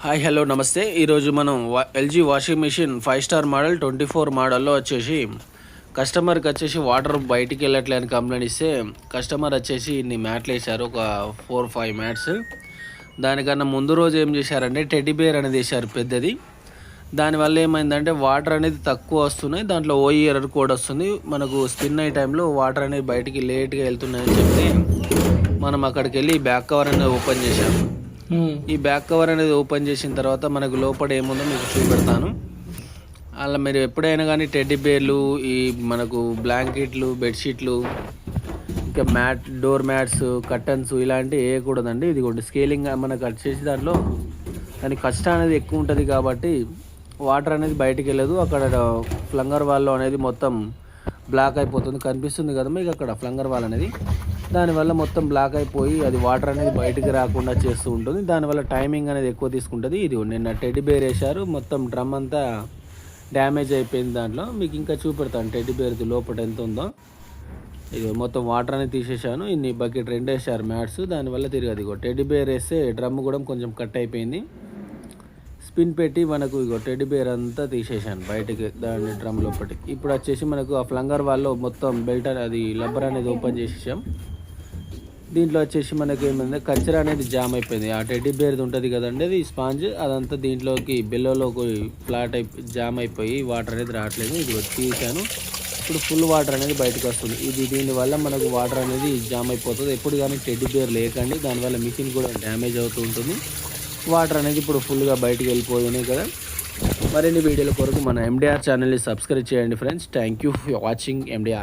Hi hello నమస్తే. ఈరోజు మనం LG washing machine 5 star model 24 మోడల్లో వచ్చేసి కస్టమర్కి వచ్చేసి వాటర్ బయటికి వెళ్ళట్లే అని కంప్లైంట్ ఇస్తే కస్టమర్ వచ్చేసి ఇన్ని మ్యాట్లు వేశారు, ఒక 4-5 మ్యాట్స్. దానికన్నా ముందు రోజు ఏం చేశారంటే టెడ్డీ బేర్ అనేది వేశారు పెద్దది. దానివల్ల ఏమైందంటే వాటర్ అనేది తక్కువ వస్తున్నాయి, దాంట్లో ఓఈ ఎర్రర్ కోడ్ వస్తుంది. మనకు స్పిన్ అయ్యే టైంలో వాటర్ అనేది బయటికి లేట్గా వెళ్తున్నాయని చెప్తే మనం అక్కడికి వెళ్ళి బ్యాక్ కవర్ అనేది ఓపెన్ చేశాము. ఈ బ్యాక్ కవర్ అనేది ఓపెన్ చేసిన తర్వాత మనకు లోపల ఏముందో మీకు చూపెడతాను. అలా మీరు ఎప్పుడైనా కానీ టెడ్డీ బేర్లు, ఈ మనకు బ్లాంకెట్లు, బెడ్షీట్లు, ఇంకా డోర్ మ్యాట్స్, కర్టన్స్ ఇలాంటివి వేయకూడదండి. ఇదిగోండి స్కేలింగ్ మనకు వచ్చేసి దాంట్లో దాని కష్టం అనేది ఎక్కువ ఉంటుంది కాబట్టి వాటర్ అనేది బయటికి వెళ్ళదు. అక్కడ ఫ్లంగర్ వాల్లో అనేది మొత్తం బ్లాక్ అయిపోతుంది, కనిపిస్తుంది కదా మీకు అక్కడ ఫ్లంగర్ వాల్ అనేది. దానివల్ల మొత్తం బ్లాక్ అయిపోయి అది వాటర్ అనేది బయటికి రాకుండా చేస్తూ ఉంటుంది. దానివల్ల టైమింగ్ అనేది ఎక్కువ తీసుకుంటుంది. ఇది నిన్న టెడ్డీ బేర్ వేశారు, మొత్తం డ్రమ్ అంతా డ్యామేజ్ అయిపోయింది. దాంట్లో మీకు ఇంకా చూపెడతాను టెడ్డీ బేర్ది లోపల ఎంత ఉందో. ఇది మొత్తం వాటర్ అనేది తీసేసాను. ఇన్ని బకెట్ 2 వేసారు మ్యాట్స్, దానివల్ల తిరగదు. ఇగో టెడ్డీ బేర్ వేస్తే డ్రమ్ కూడా కొంచెం కట్ అయిపోయింది. స్పిన్ పెట్టి మనకు ఇగో టెడ్డీ బేర్ అంతా తీసేసాను బయటికి, దాని డ్రమ్ లోపలికి. ఇప్పుడు వచ్చేసి మనకు ఆ ఫ్లంగర్ వాల్లో మొత్తం బెల్ట్ అది లబ్బర్ అనేది ఓపెన్ చేసేసాం. దీంట్లో వచ్చేసి మనకి ఏమైంది, కచ్చరా అనేది జామ్ అయిపోయింది. ఆ టెడ్డీ బేర్ది ఉంటుంది కదండి, అది స్పాంజ్, అదంతా దీంట్లోకి బెల్లోలోకి ఫ్లాట్ జామ్ అయిపోయి వాటర్ అనేది రావట్లేదు. ఇది తీసాను, ఇప్పుడు ఫుల్ వాటర్ అనేది బయటకు వస్తుంది. దీనివల్ల మనకు వాటర్ అనేది జామ్ అయిపోతుంది. ఎప్పుడు కానీ టెడ్డీ బేర్ లేకండి, దానివల్ల మిషన్ కూడా డ్యామేజ్ అవుతూ ఉంటుంది. వాటర్ అనేది ఇప్పుడు ఫుల్గా బయటకు వెళ్ళిపోయినాయి కదా. మరిన్ని వీడియోల కొరకు మన ఎండిఆర్ ఛానల్ని సబ్స్క్రైబ్ చేయండి friends. Thank you for watching MDR.